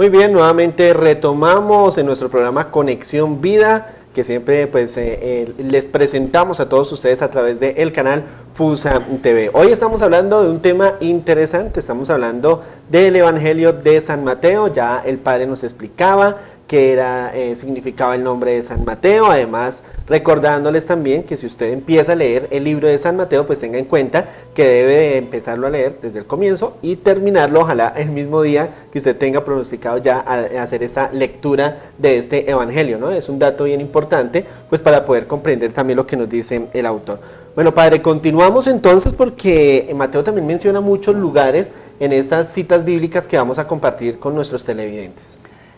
Muy bien, nuevamente retomamos en nuestro programa Conexión Vida, que siempre pues les presentamos a todos ustedes a través del canal FUSA TV. Hoy estamos hablando de un tema interesante, estamos hablando del Evangelio de San Mateo. Ya el Padre nos explicaba qué era, significaba el nombre de San Mateo, además recordándoles también que si usted empieza a leer el libro de San Mateo, pues tenga en cuenta que debe de empezarlo a leer desde el comienzo y terminarlo, ojalá el mismo día que usted tenga pronosticado ya a hacer esta lectura de este Evangelio, ¿no? Es un dato bien importante, pues para poder comprender también lo que nos dice el autor. Bueno, Padre, continuamos entonces porque Mateo también menciona muchos lugares en estas citas bíblicas que vamos a compartir con nuestros televidentes.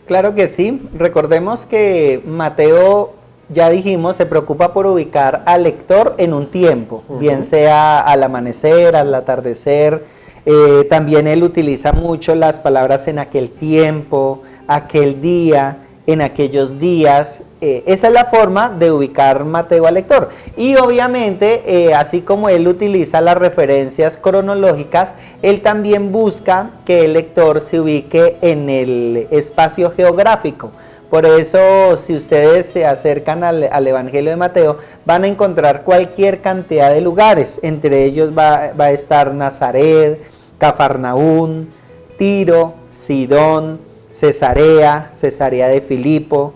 Claro que sí, recordemos que Mateo, ya dijimos, se preocupa por ubicar al lector en un tiempo, bien sea al amanecer, al atardecer. También él utiliza mucho las palabras en aquel tiempo, aquel día, en aquellos días. Esa es la forma de ubicar Mateo al lector. Y obviamente, así como él utiliza las referencias cronológicas, él también busca que el lector se ubique en el espacio geográfico. Por eso, si ustedes se acercan al Evangelio de Mateo, van a encontrar cualquier cantidad de lugares. Entre ellos va a estar Nazaret, Cafarnaún, Tiro, Sidón, Cesarea de Filipo.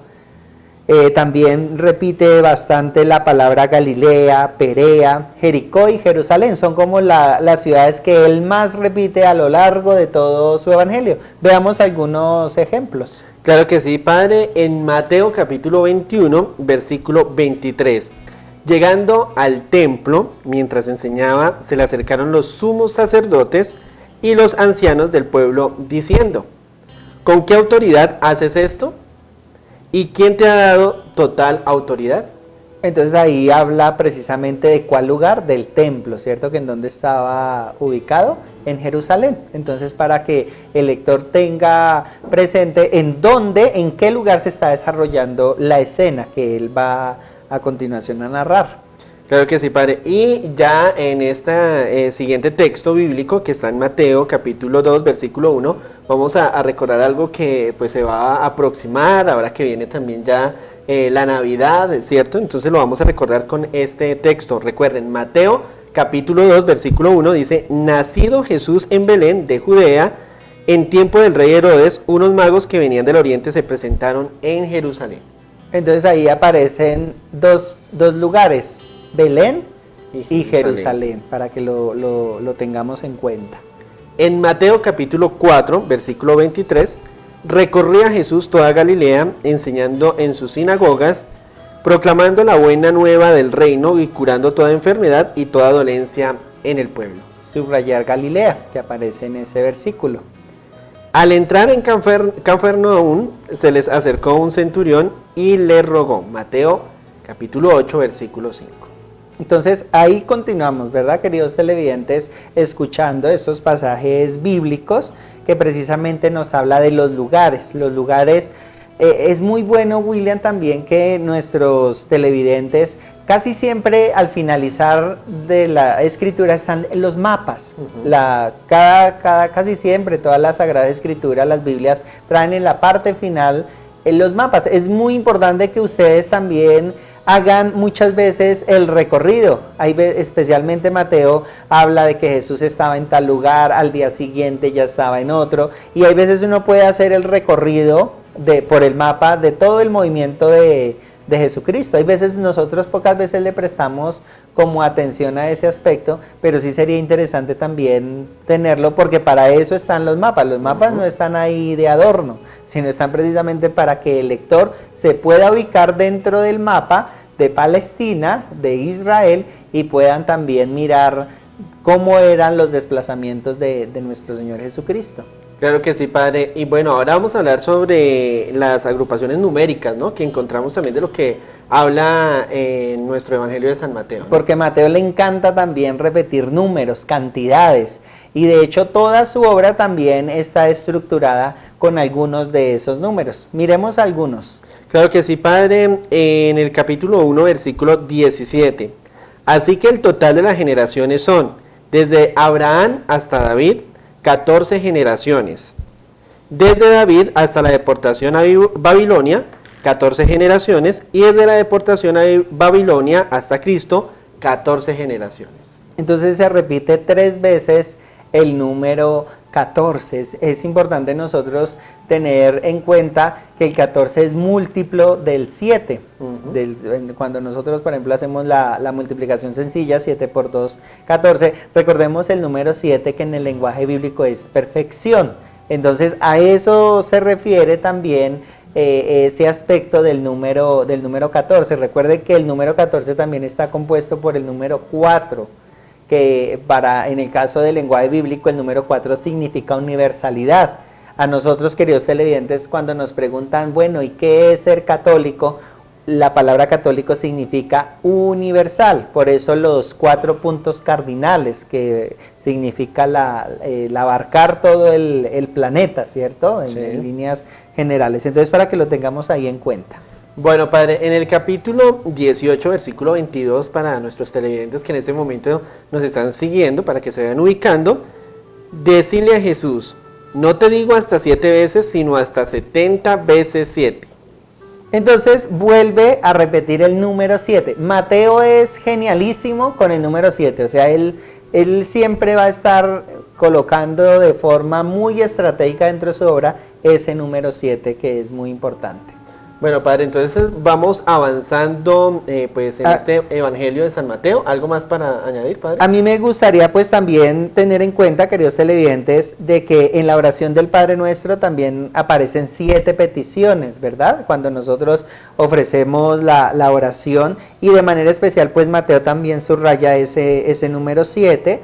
También repite bastante la palabra Galilea, Perea, Jericó y Jerusalén. Son como las ciudades que él más repite a lo largo de todo su evangelio. Veamos algunos ejemplos. Claro que sí, Padre. En Mateo capítulo 21, versículo 23. Llegando al templo, mientras enseñaba, se le acercaron los sumos sacerdotes y los ancianos del pueblo, diciendo: ¿con qué autoridad haces esto? ¿Y quién te ha dado total autoridad? Entonces ahí habla precisamente de cuál lugar, del templo, ¿cierto? Que en dónde estaba ubicado, en Jerusalén. Entonces para que el lector tenga presente en dónde, en qué lugar se está desarrollando la escena que él va a continuación a narrar. Claro que sí, Padre. Y ya en este siguiente texto bíblico que está en Mateo capítulo 2, versículo 1, vamos a recordar algo que pues se va a aproximar, ahora que viene también ya la Navidad, ¿cierto? Entonces lo vamos a recordar con este texto. Recuerden, Mateo capítulo 2, versículo 1 dice: nacido Jesús en Belén de Judea, en tiempo del rey Herodes, unos magos que venían del oriente se presentaron en Jerusalén. Entonces ahí aparecen dos lugares, Belén y Jerusalén, para que lo tengamos en cuenta. En Mateo capítulo 4, versículo 23, recorría Jesús toda Galilea, enseñando en sus sinagogas, proclamando la buena nueva del reino y curando toda enfermedad y toda dolencia en el pueblo. Subrayar Galilea, que aparece en ese versículo. Al entrar en Cafarnaún, se les acercó un centurión y le rogó. Mateo capítulo 8, versículo 5. Entonces ahí continuamos, ¿verdad, queridos televidentes? Escuchando estos pasajes bíblicos que precisamente nos habla de los lugares. Los lugares, es muy bueno, William, también que nuestros televidentes casi siempre al finalizar de la escritura están los mapas. Casi siempre toda la Sagrada Escritura, las Biblias traen en la parte final los mapas. Es muy importante que ustedes también hagan muchas veces el recorrido. Especialmente Mateo habla de que Jesús estaba en tal lugar, al día siguiente ya estaba en otro, y hay veces uno puede hacer el recorrido por el mapa de todo el movimiento de Jesucristo. Hay veces nosotros pocas veces le prestamos como atención a ese aspecto, pero sí sería interesante también tenerlo, porque para eso están los mapas. Los mapas no están ahí de adorno, sino están precisamente para que el lector se pueda ubicar dentro del mapa de Palestina, de Israel, y puedan también mirar cómo eran los desplazamientos de nuestro Señor Jesucristo. Claro que sí, Padre. Y bueno, ahora vamos a hablar sobre las agrupaciones numéricas, ¿no? Que encontramos también de lo que habla en nuestro Evangelio de San Mateo, ¿no? Porque a Mateo le encanta también repetir números, cantidades, y de hecho toda su obra también está estructurada con algunos de esos números. Miremos algunos. Claro que sí, Padre. En el capítulo 1, versículo 17. Así que el total de las generaciones son, desde Abraham hasta David, 14 generaciones. desde David hasta la deportación a Babilonia, 14 generaciones, y desde la deportación a Babilonia hasta Cristo, 14 generaciones. Entonces se repite 3 veces el número 14. Es importante nosotros tener en cuenta que el 14 es múltiplo del 7. Cuando nosotros, por ejemplo, hacemos la multiplicación sencilla, 7 por 2, 14, recordemos el número 7, que en el lenguaje bíblico es perfección. Entonces a eso se refiere también ese aspecto del número 14. Recuerde que el número 14 también está compuesto por el número 4, que en el caso del lenguaje bíblico el número 4 significa universalidad. A nosotros, queridos televidentes, cuando nos preguntan, bueno, ¿y qué es ser católico? La palabra católico significa universal, por eso los 4 puntos cardinales, que significa el abarcar todo el planeta, ¿cierto? En líneas generales. Entonces, para que lo tengamos ahí en cuenta. Bueno, padre, en el capítulo 18, versículo 22, para nuestros televidentes que en este momento nos están siguiendo, para que se vayan ubicando, decirle a Jesús, no te digo hasta 7 veces, sino hasta 70 veces 7. Entonces vuelve a repetir el número 7. Mateo es genialísimo con el número 7, o sea, él siempre va a estar colocando de forma muy estratégica dentro de su obra ese número 7, que es muy importante. Bueno, padre, entonces vamos avanzando pues en este Evangelio de San Mateo. ¿Algo más para añadir, padre? A mí me gustaría pues también tener en cuenta, queridos televidentes, de que en la oración del Padre Nuestro también aparecen 7 peticiones, ¿verdad? Cuando nosotros ofrecemos la oración, y de manera especial pues Mateo también subraya ese número 7.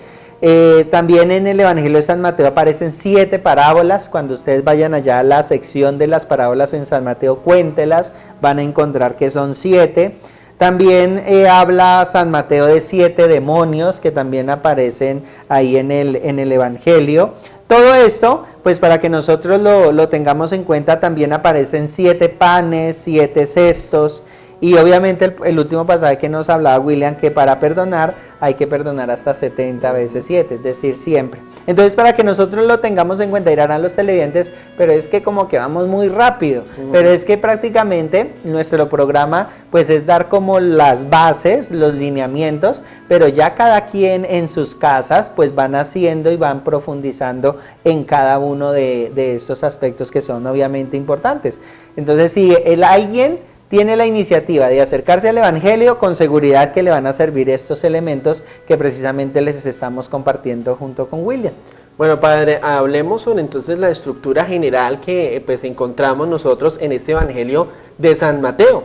También en el Evangelio de San Mateo aparecen 7 parábolas. Cuando ustedes vayan allá a la sección de las parábolas en San Mateo, cuéntelas, van a encontrar que son 7. También habla San Mateo de 7 demonios que también aparecen ahí en el Evangelio. Todo esto, pues para que nosotros lo tengamos en cuenta, también aparecen 7 panes, 7 cestos. Y obviamente el último pasaje que nos hablaba William, que para perdonar hay que perdonar hasta 70 veces 7, es decir, siempre. Entonces, para que nosotros lo tengamos en cuenta, dirán a los televidentes, pero es que como que vamos muy rápido. Pero es que prácticamente nuestro programa pues es dar como las bases, los lineamientos, pero ya cada quien en sus casas pues van haciendo y van profundizando en cada uno de estos aspectos que son obviamente importantes. Entonces, si alguien tiene la iniciativa de acercarse al Evangelio, con seguridad que le van a servir estos elementos que precisamente les estamos compartiendo junto con William. Bueno, padre, hablemos sobre entonces la estructura general que pues encontramos nosotros en este Evangelio de San Mateo.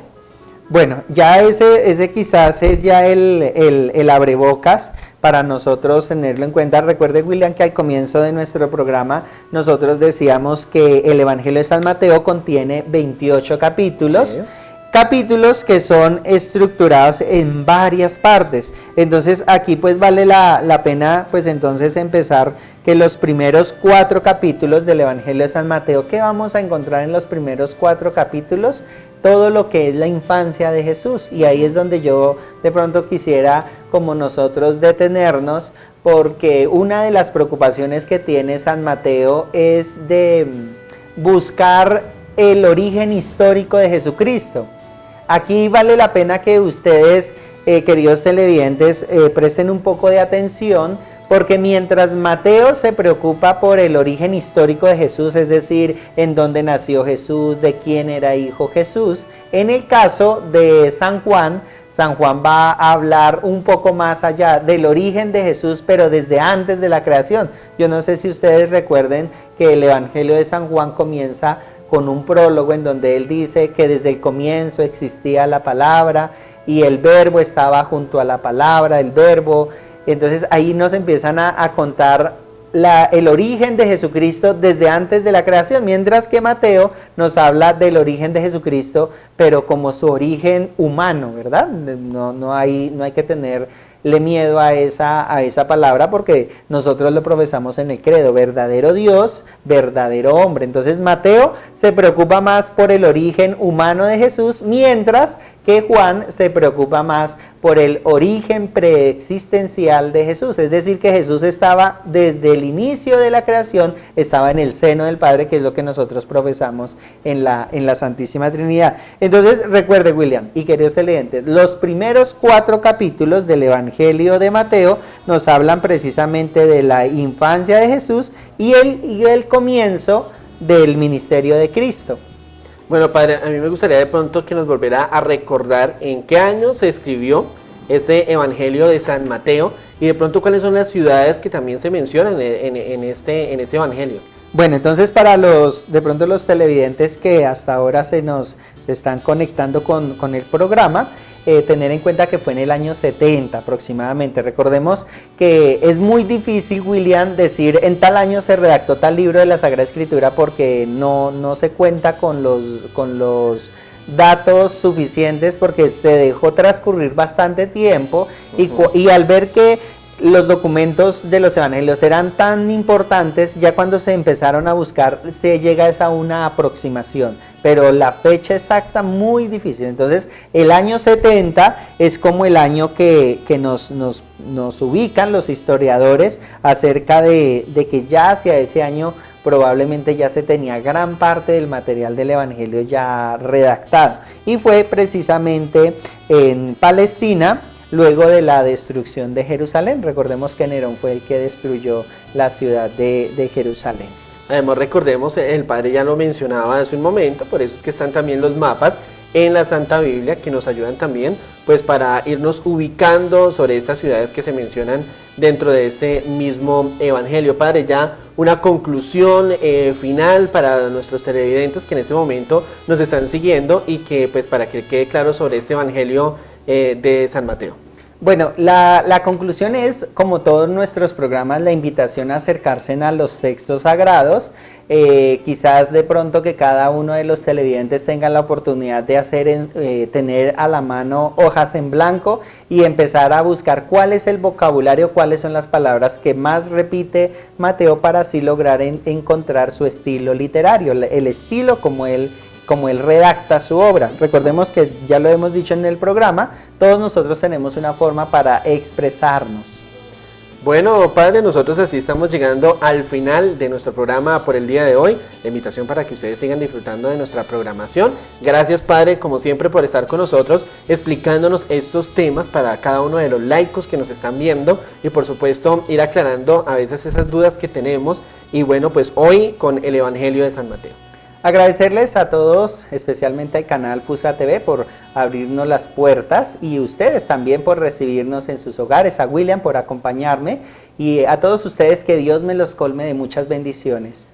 Bueno, ya ese quizás es ya el abrebocas para nosotros tenerlo en cuenta. Recuerde, William, que al comienzo de nuestro programa nosotros decíamos que el Evangelio de San Mateo contiene 28 capítulos. Sí. Capítulos que son estructurados en varias partes. Entonces aquí pues vale la pena pues entonces empezar que los primeros 4 capítulos del Evangelio de San Mateo, ¿qué vamos a encontrar en los primeros 4 capítulos? Todo lo que es la infancia de Jesús, y ahí es donde yo de pronto quisiera como nosotros detenernos, porque una de las preocupaciones que tiene San Mateo es de buscar el origen histórico de Jesucristo. Aquí vale la pena que ustedes, queridos televidentes, presten un poco de atención, porque mientras Mateo se preocupa por el origen histórico de Jesús, es decir, en dónde nació Jesús, de quién era hijo Jesús, en el caso de San Juan va a hablar un poco más allá del origen de Jesús, pero desde antes de la creación. Yo no sé si ustedes recuerden que el Evangelio de San Juan comienza con un prólogo en donde él dice que desde el comienzo existía la palabra y el verbo estaba junto a la palabra, el verbo. Entonces ahí nos empiezan a contar el origen de Jesucristo desde antes de la creación, mientras que Mateo nos habla del origen de Jesucristo, pero como su origen humano, ¿verdad? No hay que tenerle miedo a esa palabra, porque nosotros lo profesamos en el credo: verdadero Dios, verdadero hombre. Entonces Mateo se preocupa más por el origen humano de Jesús, mientras que Juan se preocupa más por el origen preexistencial de Jesús. Es decir, que Jesús estaba desde el inicio de la creación, estaba en el seno del Padre, que es lo que nosotros profesamos en la Santísima Trinidad. Entonces, recuerde, William, y queridos televidentes, los primeros 4 capítulos del Evangelio de Mateo nos hablan precisamente de la infancia de Jesús y el comienzo del ministerio de Cristo. Bueno, padre, a mí me gustaría de pronto que nos volviera a recordar en qué año se escribió este Evangelio de San Mateo y de pronto cuáles son las ciudades que también se mencionan en este Evangelio. Bueno, entonces para de pronto los televidentes que hasta ahora se están conectando con el programa, tener en cuenta que fue en el año 70 aproximadamente. Recordemos que es muy difícil, William, decir en tal año se redactó tal libro de la Sagrada Escritura porque no se cuenta con los datos suficientes, porque se dejó transcurrir bastante tiempo y al ver que los documentos de los evangelios eran tan importantes, ya cuando se empezaron a buscar se llega a una aproximación, pero la fecha exacta muy difícil. Entonces el año 70 es como el año que nos ubican los historiadores acerca de que ya hacia ese año probablemente ya se tenía gran parte del material del evangelio ya redactado, y fue precisamente en Palestina, luego de la destrucción de Jerusalén. Recordemos que Nerón fue el que destruyó la ciudad de Jerusalén. Además, recordemos, el padre ya lo mencionaba hace un momento, por eso es que están también los mapas en la Santa Biblia que nos ayudan también pues para irnos ubicando sobre estas ciudades que se mencionan dentro de este mismo evangelio. Padre, ya una conclusión final para nuestros televidentes que en este momento nos están siguiendo y que pues para que quede claro sobre este evangelio de San Mateo. Bueno, la conclusión es, como todos nuestros programas, la invitación a acercarse a los textos sagrados. Quizás de pronto que cada uno de los televidentes tenga la oportunidad de tener a la mano hojas en blanco y empezar a buscar cuál es el vocabulario, cuáles son las palabras que más repite Mateo, para así lograr encontrar su estilo literario, el estilo como él redacta su obra. Recordemos que ya lo hemos dicho en el programa, todos nosotros tenemos una forma para expresarnos. Bueno, padre, nosotros así estamos llegando al final de nuestro programa por el día de hoy. La invitación para que ustedes sigan disfrutando de nuestra programación. Gracias, padre, como siempre, por estar con nosotros, explicándonos estos temas para cada uno de los laicos que nos están viendo y, por supuesto, ir aclarando a veces esas dudas que tenemos. Y bueno, pues hoy con el Evangelio de San Mateo. Agradecerles a todos, especialmente al canal FUSA TV, por abrirnos las puertas, y ustedes también por recibirnos en sus hogares, a William por acompañarme, y a todos ustedes que Dios me los colme de muchas bendiciones.